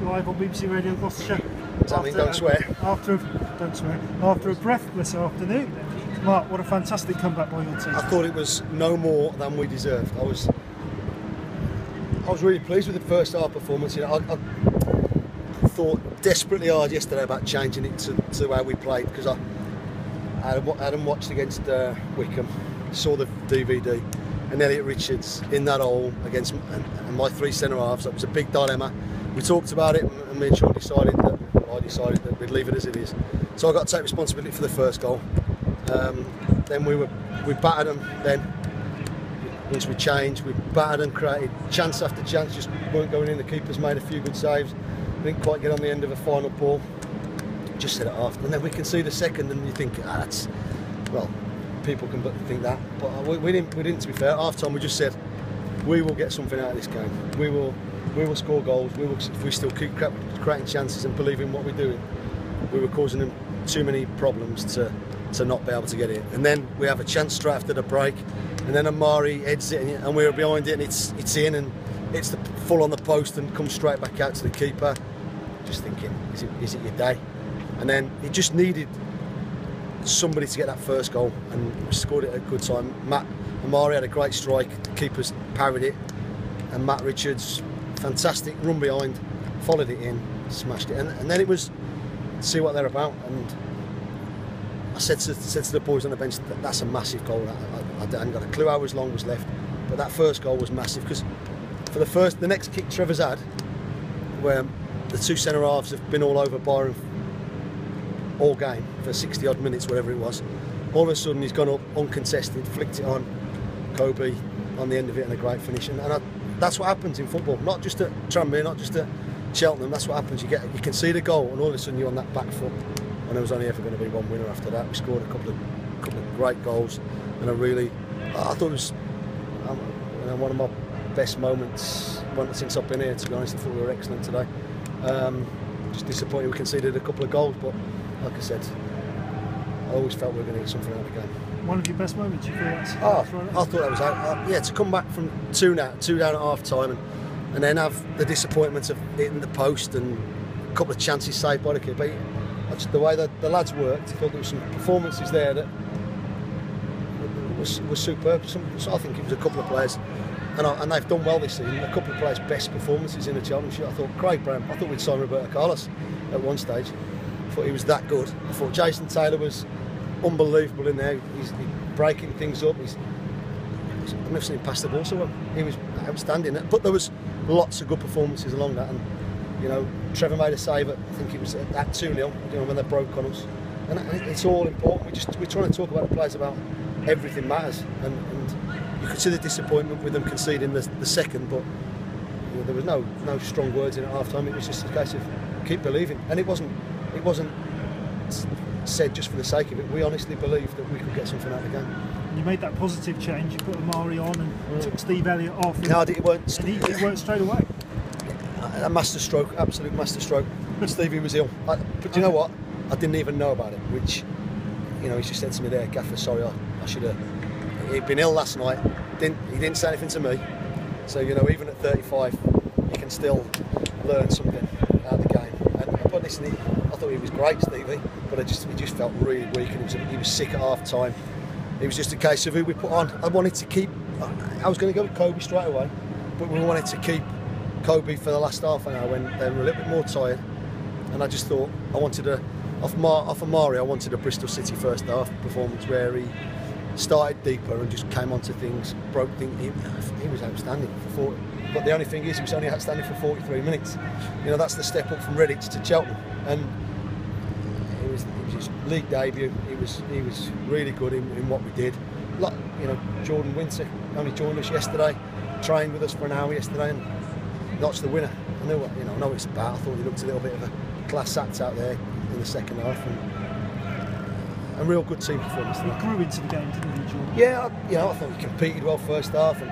live on BBC Radio Gloucestershire. Does that mean don't swear? After a breathless afternoon. Mark, what a fantastic comeback by your team. I thought it was no more than we deserved. I was really pleased with the first half performance. You know, I thought desperately hard yesterday about changing it to how we played, because I hadn't watched against Wickham, saw the DVD, and Elliot Richards in that hole against and my three centre halves. That was a big dilemma. We talked about it, and me and Sean decided that we'd leave it as it is. So I got to take responsibility for the first goal. Then we battered them. Then once we changed, we battered and created chance after chance, just weren't going in. The keepers made a few good saves. We didn't quite get on the end of a final ball. Just set it off, and then we can see the second, and you think that's, well, people can think that, but we didn't. To be fair, at half time we just said we will get something out of this game. We will score goals. If we still keep creating chances and believe in what we're doing. We were causing them too many problems to not be able to get it. And then we have a chance straight after the break, and then Amari heads it, and we were behind it, and it's in, and it's the full on the post and comes straight back out to the keeper. Just thinking, is it your day? And then it just needed somebody to get that first goal, and we scored it at a good time. Amari had a great strike, the keepers parried it, and Matt Richards, fantastic run behind, followed it in, smashed it, and then it was see what they're about. And I said to the boys on the bench, that's a massive goal. I hadn't got a clue how long was left, but that first goal was massive, because for the next kick Trevor's had, where the two centre halves have been all over Byron all game for 60 odd minutes, whatever it was, all of a sudden he's gone up uncontested, flicked it on Kobe on the end of it, and a great finish. And that's what happens in football, not just at Tranmere, not just at Cheltenham. That's what happens. You can see the goal, and all of a sudden you're on that back foot. And there was only ever going to be one winner after that. We scored a couple of great goals, and I thought it was one of my best moments since I've been here. To be honest, I thought we were excellent today. Just disappointed we conceded a couple of goals, but like I said, I always felt we were going to get something out of the game. One of your best moments, you feel that's I thought that was out. To come back from two down at half time, and then have the disappointment of hitting the post and a couple of chances saved by the keeper. The way that the lads worked, I thought there were some performances there that was superb. So I think it was a couple of players, and they've done well this season. A couple of players' best performances in the Championship. I thought Craig Brown. I thought we'd signed Roberto Carlos at one stage. I thought he was that good. I thought Jason Taylor was unbelievable in there. He's breaking things up. I've never seen him pass the ball so well. He was outstanding. But there was lots of good performances along that. And you know, Trevor made a save at, I think it was at 2-0, you know, when they broke on us. And it's all important. We're trying to talk about the players, about everything matters. And you could see the disappointment with them conceding the second, but you know, there was no strong words in at half time. It was just a case of keep believing. And it wasn't said just for the sake of it. We honestly believed that we could get something out of the game. You made that positive change. You put Amari on and took Steve Elliott off. It worked straight away. A masterstroke, absolute masterstroke. Stevie was ill, but you know what? I didn't even know about it. Which, you know, he just said to me there, "Gaffer, sorry, I should have." He'd been ill last night. He didn't say anything to me. So you know, even at 35, you can still learn something out of the game. But listen, I thought he was great, Stevie, but he just felt really weak, and he was sick at half time. It was just a case of who we put on. I wanted to keep. I was going to go with Kobe straight away, but we wanted to keep Kobe for the last half an hour when they were a little bit more tired, and I just thought I wanted off Amari, I wanted a Bristol City first half performance where he started deeper and just came onto things, broke things. He was outstanding for 40. But the only thing is, he was only outstanding for 43 minutes. You know, that's the step up from Redditch to Cheltenham, and it was his league debut. He was really good in what we did. Like, you know, Jordan Winter only joined us yesterday, trained with us for an hour yesterday, and notched the winner. I know it's bad. I thought he looked a little bit of a class act out there in the second half, and a real good team performance. He grew into the game, didn't he, Jordan? Yeah, I thought he competed well first half, but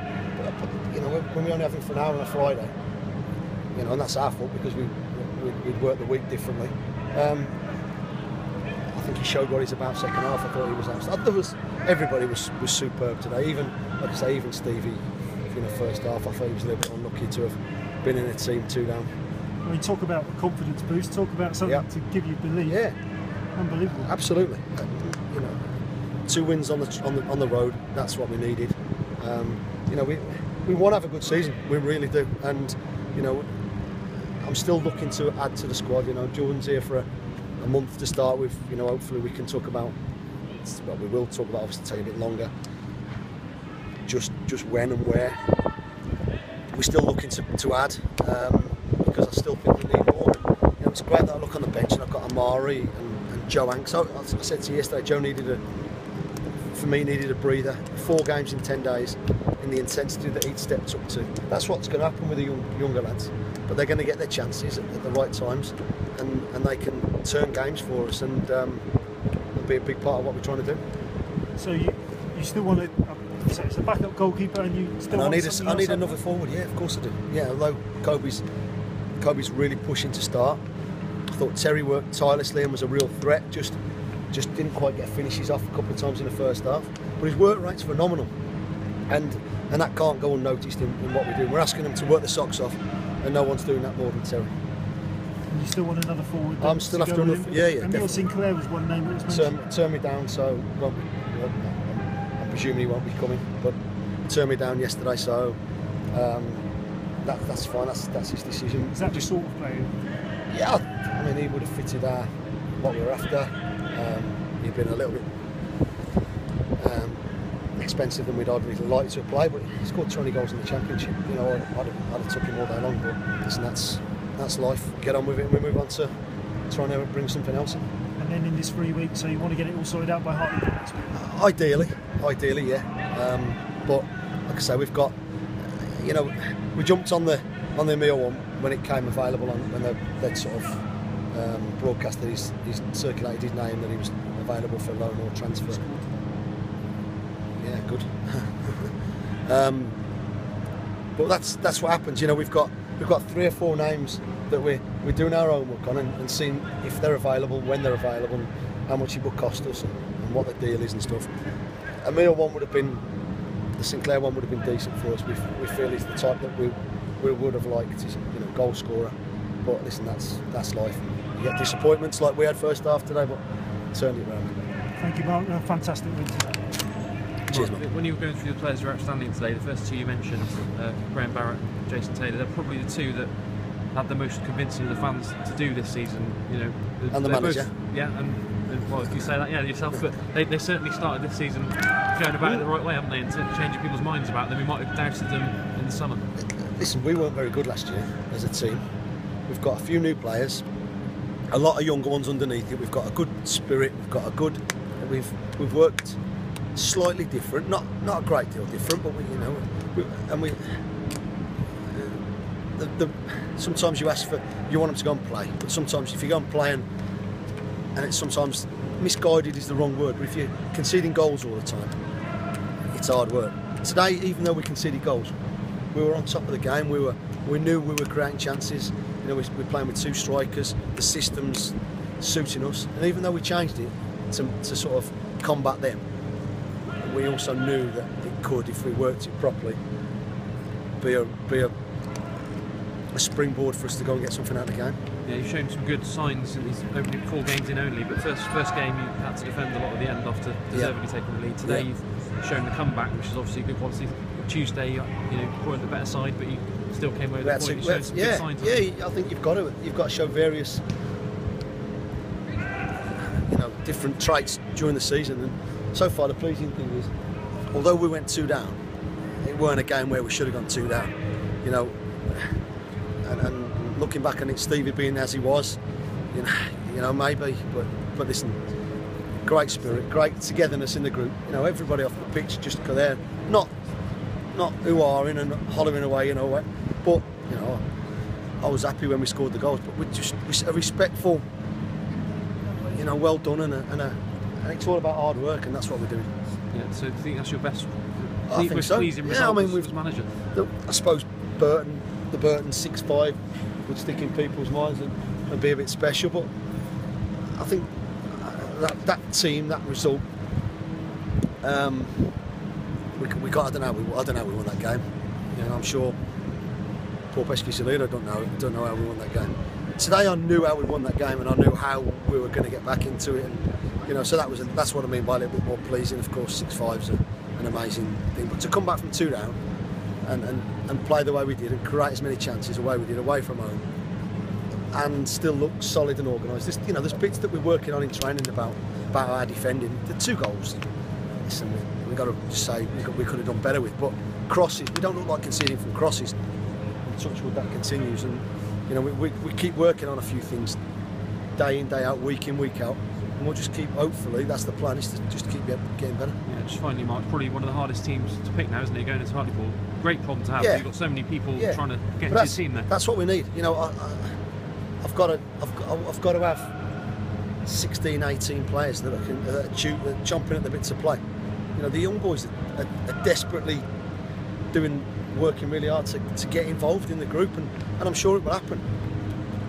you know, when we only have him for an hour on a Friday, you know, and that's our fault because we'd worked the week differently. I think he showed what he's about second half. I thought he was outstanding. Everybody was superb today. Even, like I say, even Stevie in the first half, I thought he was a little bit unlucky to have been in a team 2 down. I mean, talk about a confidence boost. Talk about something to give you belief. Yeah, unbelievable. Absolutely. You know, 2 wins on the road. That's what we needed. You know, we want to have a good season. We really do. And you know, I'm still looking to add to the squad. You know, Jordan's here for a month to start with. You know, hopefully we can talk about. Well, we will talk about. Obviously, take a bit longer. Just when and where. We're still looking to add because I still think we need more. You know, it's great that I look on the bench and I've got Amari and Joe Hanks. I said to you yesterday, Joe needed a breather. 4 games in 10 days, in the intensity that he'd stepped up to. That's what's going to happen with the younger lads. But they're going to get their chances at the right times, and they can turn games for us and be a big part of what we're trying to do. So you still want to. So it's a backup goalkeeper, and you still. And want I need another forward. Yeah, of course I do. Yeah, although Kobe's really pushing to start. I thought Terry worked tirelessly and was a real threat. Just didn't quite get finishes off a couple of times in the first half. But his work rate's phenomenal, and that can't go unnoticed in what we do. We're asking them to work the socks off, and no one's doing that more than Terry. And you still want another forward? I'm still after another. Yeah. And Neil Sinclair was one name that was mentioned. Turn me down, so I'm presuming he won't be coming, but turned me down yesterday, so that's fine. That's his decision. Is that the sort of player? Yeah, I mean he would have fitted what we were after. He'd been a little bit expensive than we'd ideally like to play, but he scored 20 goals in the Championship. You know, I'd have took him all day long, but listen, that's life. Get on with it, and we move on to trying to bring something else in. And then in this 3 weeks, so you want to get it all sorted out by Hartlepool next week? Ideally, yeah. But like I say, we've got, you know, we jumped on the Emile one when it came available, when they'd sort of broadcasted he's circulated his name that he was available for loan or transfer. Yeah, good. But that's what happens. You know, we've got 3 or 4 names that we're doing our homework on and seeing if they're available, when they're available, and how much it would cost us and what the deal is and stuff. Emile one would have been, the Sinclair one would have been decent for us. We feel he's the type that we would have liked. He's, you know, goal scorer. But listen, that's life. You get disappointments like we had first half today, but turned it around. Thank you, Mark. Fantastic win today. Cheers, man. When you were going through the players who were outstanding today, the first 2 you mentioned, Graham Barrett, Jason Taylor, they're probably the 2 that had the most convincing of the fans to do this season. You know, and the manager. Both, yeah, and well, if you say that, yeah, yourself. But they certainly started this season going about it the right way, haven't they? And changing people's minds about them. We might have doubted them in the summer. Listen, we weren't very good last year as a team. We've got a few new players, a lot of younger ones underneath it. We've got a good spirit. We've worked slightly different, not a great deal different, but sometimes you want them to go and play, but sometimes if you go and play and it's sometimes misguided is the wrong word, but if you're conceding goals all the time, it's hard work. Today, even though we conceded goals, we were on top of the game. We knew we were creating chances. You know, we're playing with 2 strikers. The system's suiting us, and even though we changed it to sort of combat them, we also knew that it could, if we worked it properly, be a springboard for us to go and get something out of the game. Yeah, you've shown some good signs in these opening 4 games in only, but first game you had to defend a lot at the end after deservedly taking the lead. Today you've shown the comeback, which is obviously good quality. Tuesday, you know, probably the better side, but you still came away with the point. You showed some good signs. Yeah, I think you've got to show various, you know, different traits during the season. And so far, the pleasing thing is, although we went 2 down, it weren't a game where we should have gone 2 down. You know, and looking back on it, Stevie being as he was, you know, maybe, but listen, great spirit, great togetherness in the group. You know, everybody off the pitch just go there, not hoo-ahing and hollering away, you know. But you know, I was happy when we scored the goals. But we're a respectful, you know, well done, and it's all about hard work, and that's what we're doing. Yeah. So do you think that's your best? I think so. Yeah, I mean, we've manager. I suppose the Burton 6-5 would stick in people's minds and be a bit special. But I think that team, that result. We got. I don't know. We won that game. You know, I'm sure poor Pesky-Salino don't know how we won that game. Today I knew how we won that game, and I knew how we were going to get back into it, and you know, so that's what I mean by a little bit more pleasing. Of course, 6-5's an amazing thing, but to come back from 2 down and play the way we did and create as many chances the way we did away from home, and still look solid and organised. There's bits that we're working on in training about our defending. The 2 goals, listen, we've got to just say we could have done better with, but crosses, we don't look like conceding from crosses. Touch wood, that continues, and you know, we keep working on a few things day in, day out, week in, week out, and we'll just keep, hopefully that's the plan, is to just keep getting better. Yeah, just finally, Mark, probably one of the hardest teams to pick now, isn't it, going into Hartlepool? Great problem to have. Yeah. You've got so many people trying to get into your team there. That's what we need. You know, I've got to have 16, 18 players that are chomping at the bit to play. You know, the young boys are desperately working really hard to get involved in the group, and I'm sure it will happen.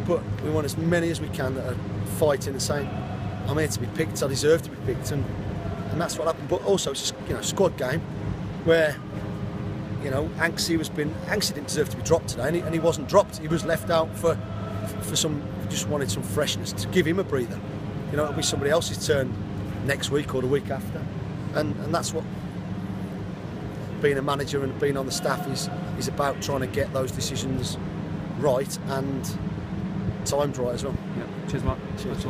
But we want as many as we can that are fighting and saying, I'm here to be picked, I deserve to be picked, and that's what happened. But also, it's just, you know, squad game where, you know, Anksy didn't deserve to be dropped today, and he wasn't dropped. He was left out for some, just wanted some freshness to give him a breather. You know, it'll be somebody else's turn next week or the week after, and that's what being a manager and being on the staff is about, trying to get those decisions right and timed right as well. Yeah. Cheers, Mark. Cheers.